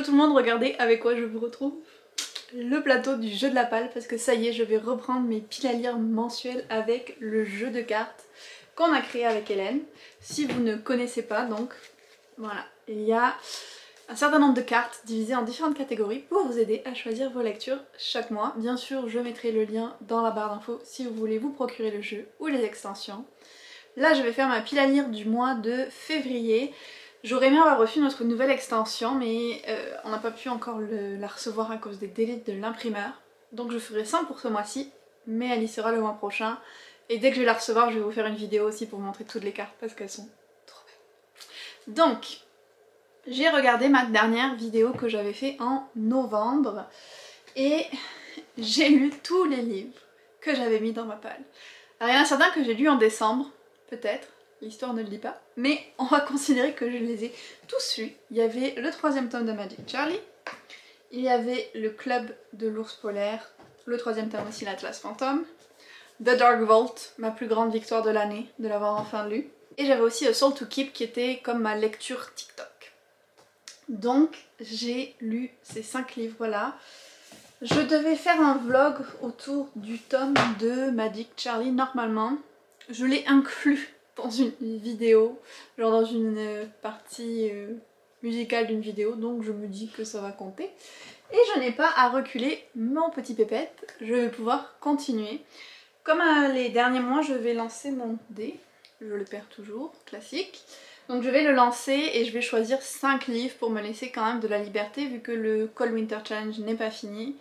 tout le monde, regardez avec quoi je vous retrouve. Le plateau du jeu de la palle, parce que ça y est, je vais reprendre mes piles à lire mensuelles avec le jeu de cartes qu'on a créé avec Hélène. Si vous ne connaissez pas, donc voilà, il y a un certain nombre de cartes divisées en différentes catégories pour vous aider à choisir vos lectures chaque mois. Bien sûr, je mettrai le lien dans la barre d'infos si vous voulez vous procurer le jeu ou les extensions. Là, je vais faire ma pile à lire du mois de février. J'aurais aimé avoir reçu notre nouvelle extension, mais on n'a pas pu encore la recevoir à cause des délais de l'imprimeur. Donc je ferai ça pour ce mois-ci, mais elle y sera le mois prochain. Et dès que je vais la recevoir, je vais vous faire une vidéo aussi pour vous montrer toutes les cartes parce qu'elles sont trop belles. Donc, j'ai regardé ma dernière vidéo que j'avais fait en novembre et j'ai lu tous les livres que j'avais mis dans ma palle. Alors il y en a certains que j'ai lus en décembre, peut-être. L'histoire ne le dit pas, mais on va considérer que je les ai tous lus. Il y avait le 3e tome de Magic Charlie, il y avait le club de l'ours polaire, le 3e tome aussi, l'Atlas Fantôme, The Dark Vault, ma plus grande victoire de l'année, de l'avoir enfin lu, et j'avais aussi A Soul to Keep qui était comme ma lecture TikTok. Donc j'ai lu ces 5 livres-là. Je devais faire un vlog autour du tome de Magic Charlie normalement. Je l'ai inclus dans une vidéo, genre dans une partie musicale d'une vidéo, donc je me dis que ça va compter. Et je n'ai pas à reculer mon petit pépette, je vais pouvoir continuer. Comme les derniers mois, je vais lancer mon dé, je le perds toujours, classique. Donc je vais le lancer et je vais choisir 5 livres pour me laisser quand même de la liberté vu que le Cold Winter Challenge n'est pas fini.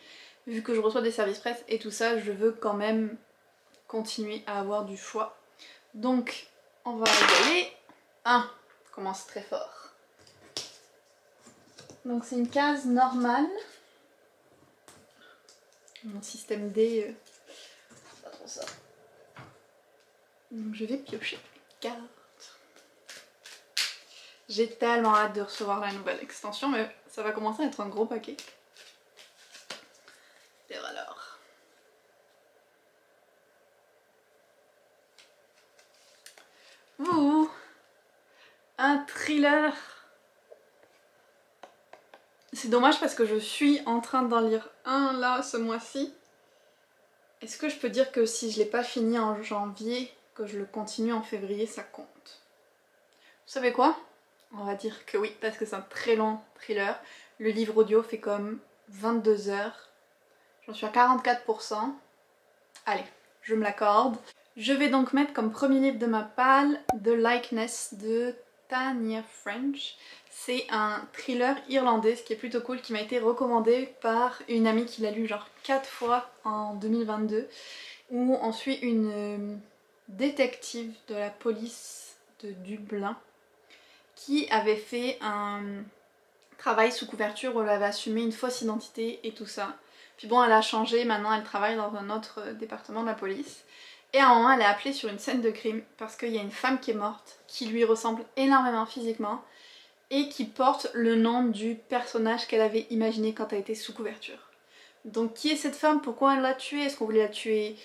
Vu que je reçois des services presse et tout ça, je veux quand même continuer à avoir du choix. Donc on va y aller. 1, commence très fort. Donc c'est une case normale. Mon système D, c'est pas trop ça. Donc je vais piocher mes cartes. J'ai tellement hâte de recevoir la nouvelle extension, mais ça va commencer à être un gros paquet. Et alors. Ouh, un thriller. C'est dommage parce que je suis en train d'en lire un là ce mois-ci. Est-ce que je peux dire que si je l'ai pas fini en janvier, que je le continue en février, ça compte? Vous savez quoi? On va dire que oui, parce que c'est un très long thriller. Le livre audio fait comme 22 heures. J'en suis à 44%. Allez, je me l'accorde. Je vais donc mettre comme premier livre de ma palle The Likeness de Tanya French. C'est un thriller irlandais, ce qui est plutôt cool, qui m'a été recommandé par une amie qui l'a lu genre 4 fois en 2022, où on suit une détective de la police de Dublin qui avait fait un travail sous couverture où elle avait assumé une fausse identité et tout ça. Puis bon, elle a changé, maintenant elle travaille dans un autre département de la police. Et à un moment, elle est appelée sur une scène de crime parce qu'il y a une femme qui est morte, qui lui ressemble énormément physiquement et qui porte le nom du personnage qu'elle avait imaginé quand elle était sous couverture. Donc qui est cette femme? Pourquoi elle l'a tuée? Est-ce qu'on voulait la tuer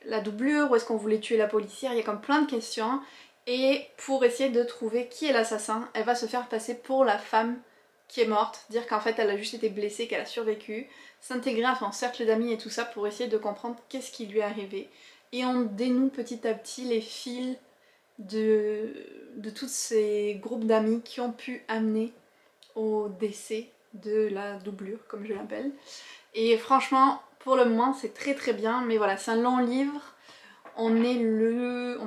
la doublure ou est-ce qu'on voulait tuer la policière? Il y a comme plein de questions. Et pour essayer de trouver qui est l'assassin, elle va se faire passer pour la femme qui est morte, dire qu'en fait elle a juste été blessée, qu'elle a survécu, s'intégrer à son cercle d'amis et tout ça pour essayer de comprendre qu'est-ce qui lui est arrivé. Et on dénoue petit à petit les fils de tous ces groupes d'amis qui ont pu amener au décès de la doublure, comme je l'appelle. Et franchement, pour le moment, c'est très très bien, mais voilà, c'est un long livre. On est le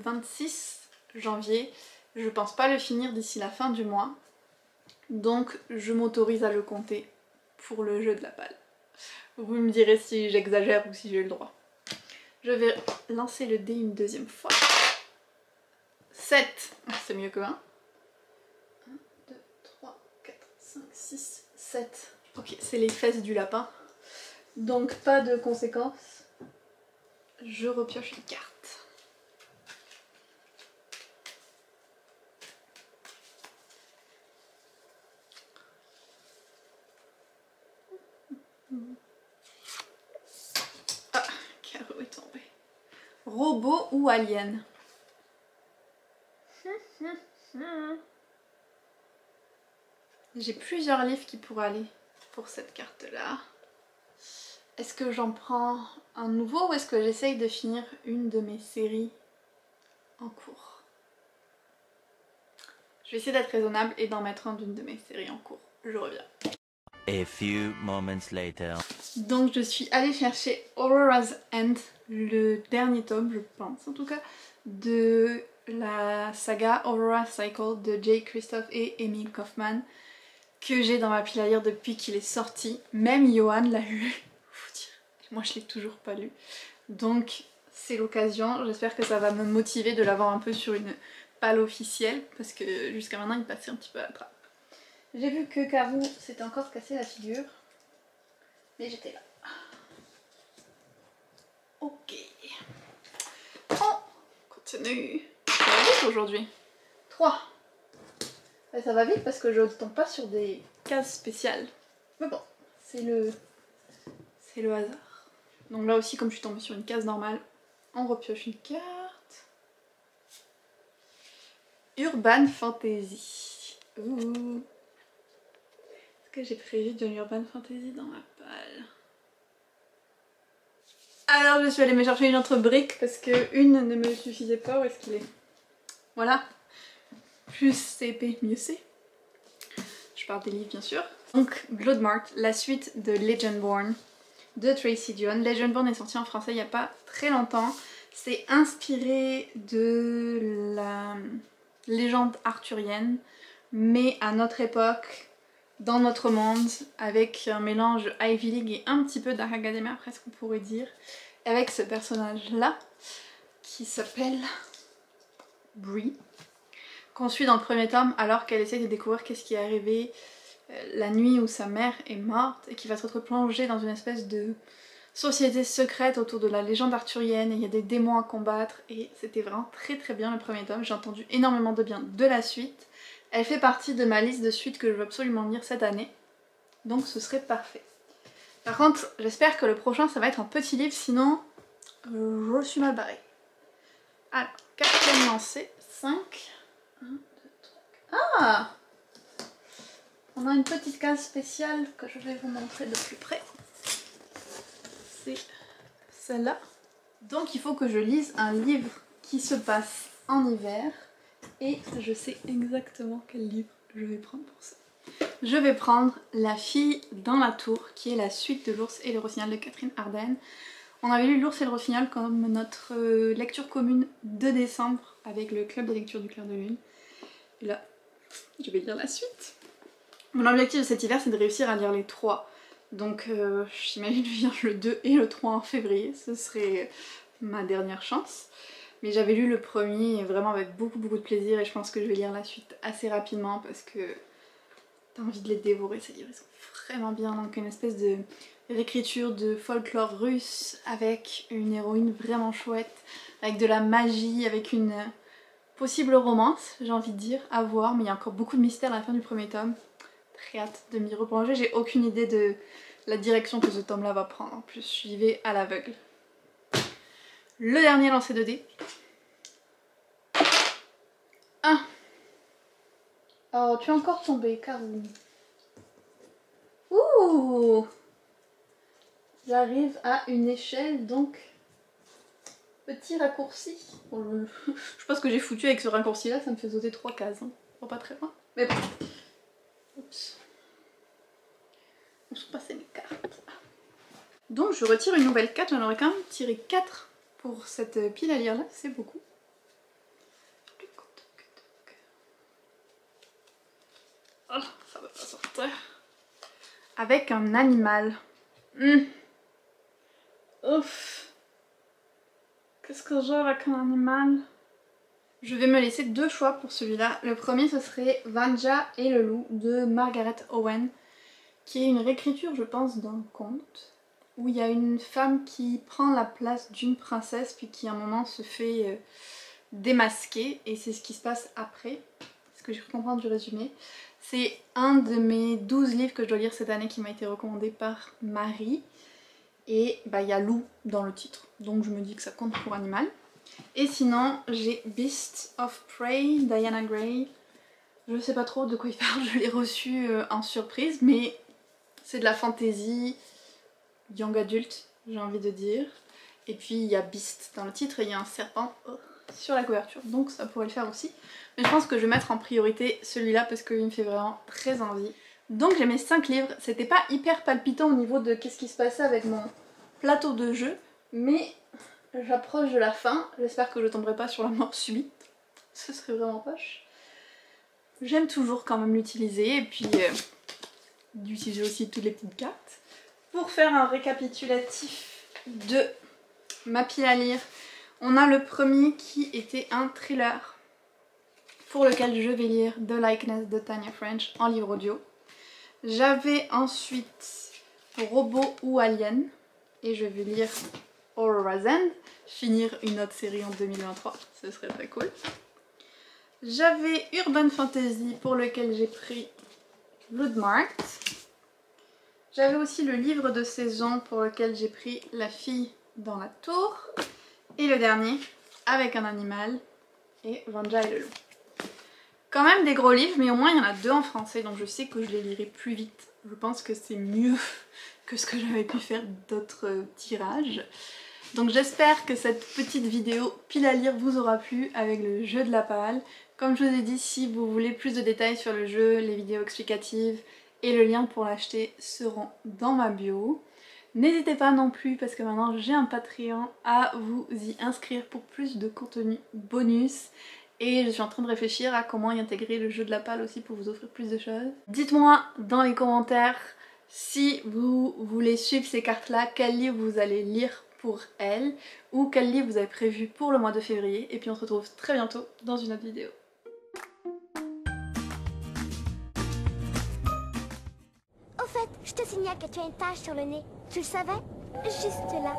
26 janvier. Je pense pas le finir d'ici la fin du mois. Donc je m'autorise à le compter pour le jeu de la palle. Vous me direz si j'exagère ou si j'ai le droit. Je vais lancer le dé une deuxième fois. 7, c'est mieux que 1. 1, 2, 3, 4, 5, 6, 7. Ok, c'est les fesses du lapin. Donc pas de conséquences. Je repioche une carte. Ah, carreau est tombé. Robot ou alien? J'ai plusieurs livres qui pourraient aller pour cette carte-là. Est-ce que j'en prends un nouveau ou est-ce que j'essaye de finir une de mes séries en cours? Je vais essayer d'être raisonnable et d'en mettre un d'une de mes séries en cours. Je reviens. A few moments later. Donc je suis allée chercher Aurora's End, le dernier tome, je pense en tout cas, de la saga Aurora Cycle de Jay Kristoff et Amy Kaufman, que j'ai dans ma pile à lire depuis qu'il est sorti. Même Johan l'a lu, faut dire. Moi je l'ai toujours pas lu. Donc c'est l'occasion, j'espère que ça va me motiver de l'avoir un peu sur une palle officielle, parce que jusqu'à maintenant il passait un petit peu à la trappe. J'ai vu que Karou s'était encore cassé la figure, mais j'étais là. Ok. On continue. Ça va vite aujourd'hui. 3. Et ça va vite parce que je ne tombe pas sur des cases spéciales. Mais bon, c'est le hasard. Donc là aussi, comme je suis tombée sur une case normale, on repioche une carte. Urban Fantasy. Ouh. Est-ce que j'ai prévu de l'Urban Fantasy dans ma palle? Alors je suis allée me chercher une autre brique parce que une ne me suffisait pas. Où est-ce qu'il est? Voilà. Plus c'est épais, mieux c'est. Je parle des livres bien sûr. Donc Bloodmarked, la suite de Legendborn de Tracy Deonn. Legendborn est sorti en français il n'y a pas très longtemps. C'est inspiré de la légende arthurienne, mais à notre époque, dans notre monde, avec un mélange Ivy League et un petit peu Dark Academia presque on pourrait dire, avec ce personnage là qui s'appelle Bree, qu'on suit dans le premier tome alors qu'elle essaie de découvrir qu'est-ce qui est arrivé la nuit où sa mère est morte et qui va se retrouver plongée dans une espèce de société secrète autour de la légende arthurienne et il y a des démons à combattre et c'était vraiment très très bien le premier tome. J'ai entendu énormément de bien de la suite. Elle fait partie de ma liste de suites que je veux absolument lire cette année, donc ce serait parfait. Par contre, j'espère que le prochain ça va être un petit livre, sinon je suis mal barrée. Alors, quatrième lancée, 5. 1, 2, 3. Ah! On a une petite case spéciale que je vais vous montrer de plus près. C'est celle-là. Donc il faut que je lise un livre qui se passe en hiver. Et je sais exactement quel livre je vais prendre pour ça. Je vais prendre La fille dans la tour, qui est la suite de L'ours et le rossignol de Catherine Arden. On avait lu L'ours et le rossignol comme notre lecture commune de décembre avec le club de lecture du clair de lune. Et là, je vais lire la suite. Mon objectif de cet hiver, c'est de réussir à lire les 3. Donc j'imagine lire le 2 et le 3 en février, ce serait ma dernière chance. Mais j'avais lu le premier vraiment avec beaucoup de plaisir et je pense que je vais lire la suite assez rapidement parce que t'as envie de les dévorer, ces livres ils sont vraiment bien. Donc une espèce de réécriture de folklore russe avec une héroïne vraiment chouette, avec de la magie, avec une possible romance, j'ai envie de dire, à voir. Mais il y a encore beaucoup de mystères à la fin du premier tome. Très hâte de m'y replonger, j'ai aucune idée de la direction que ce tome là va prendre. En plus j'y vais à l'aveugle. Le dernier lancer de dés. 1. Oh, tu es encore tombé, Caroline. Ouh! J'arrive à une échelle, donc petit raccourci. Bon, je sais pas ce que j'ai foutu avec ce raccourci là, ça me fait sauter 3 cases. Hein. Bon, pas très loin. Mais bon. Oups. Où sont passées mes cartes? Donc je retire une nouvelle carte, j'en aurais quand même tiré 4 pour cette pile à lire là, c'est beaucoup. Oh, ça va pas sortir. Avec un animal. Ouf. Qu'est-ce que j'ai avec un animal? Je vais me laisser 2 choix pour celui-là. Le premier ce serait Vanja et le loup de Margaret Owen, qui est une réécriture je pense d'un conte, où il y a une femme qui prend la place d'une princesse puis qui à un moment se fait démasquer et c'est ce qui se passe après, ce que j'ai pu comprendre du résumé. C'est un de mes 12 livres que je dois lire cette année qui m'a été recommandé par Marie et bah il y a loup dans le titre donc je me dis que ça compte pour animal. Et sinon j'ai Beast of Prey, Diana Gray. Je sais pas trop de quoi il parle, je l'ai reçu en surprise, mais c'est de la fantasy young adult, j'ai envie de dire. Et puis il y a Beast dans le titre et il y a un serpent sur la couverture, donc ça pourrait le faire aussi. Mais je pense que je vais mettre en priorité celui-là parce qu'il me fait vraiment très envie. Donc j'ai mes 5 livres, c'était pas hyper palpitant au niveau de qu'est-ce qui se passait avec mon plateau de jeu, mais j'approche de la fin, j'espère que je tomberai pas sur la mort subite, ce serait vraiment poche. J'aime toujours quand même l'utiliser et puis d'utiliser aussi toutes les petites cartes. Pour faire un récapitulatif de ma pile à lire, on a le premier qui était un thriller pour lequel je vais lire The Likeness de Tanya French en livre audio. J'avais ensuite Robot ou Alien et je vais lire Aurora's End, finir une autre série en 2023, ce serait très cool. J'avais Urban Fantasy pour lequel j'ai pris Bloodmarked. J'avais aussi le livre de saison pour lequel j'ai pris La fille dans la tour. Et le dernier, avec un animal, et Vanja et le loup. Quand même des gros livres, mais au moins il y en a 2 en français, donc je sais que je les lirai plus vite. Je pense que c'est mieux que ce que j'avais pu faire d'autres tirages. Donc j'espère que cette petite vidéo pile à lire vous aura plu avec le jeu de la pale. Comme je vous ai dit, si vous voulez plus de détails sur le jeu, les vidéos explicatives et le lien pour l'acheter seront dans ma bio. N'hésitez pas non plus, parce que maintenant j'ai un Patreon, à vous y inscrire pour plus de contenu bonus. Et je suis en train de réfléchir à comment y intégrer le jeu de la pale aussi pour vous offrir plus de choses. Dites-moi dans les commentaires si vous voulez suivre ces cartes-là, quel livre vous allez lire pour elles, ou quel livre vous avez prévu pour le mois de février. Et puis on se retrouve très bientôt dans une autre vidéo. Au fait, je te signale que tu as une tache sur le nez. Tu le savais? Juste là.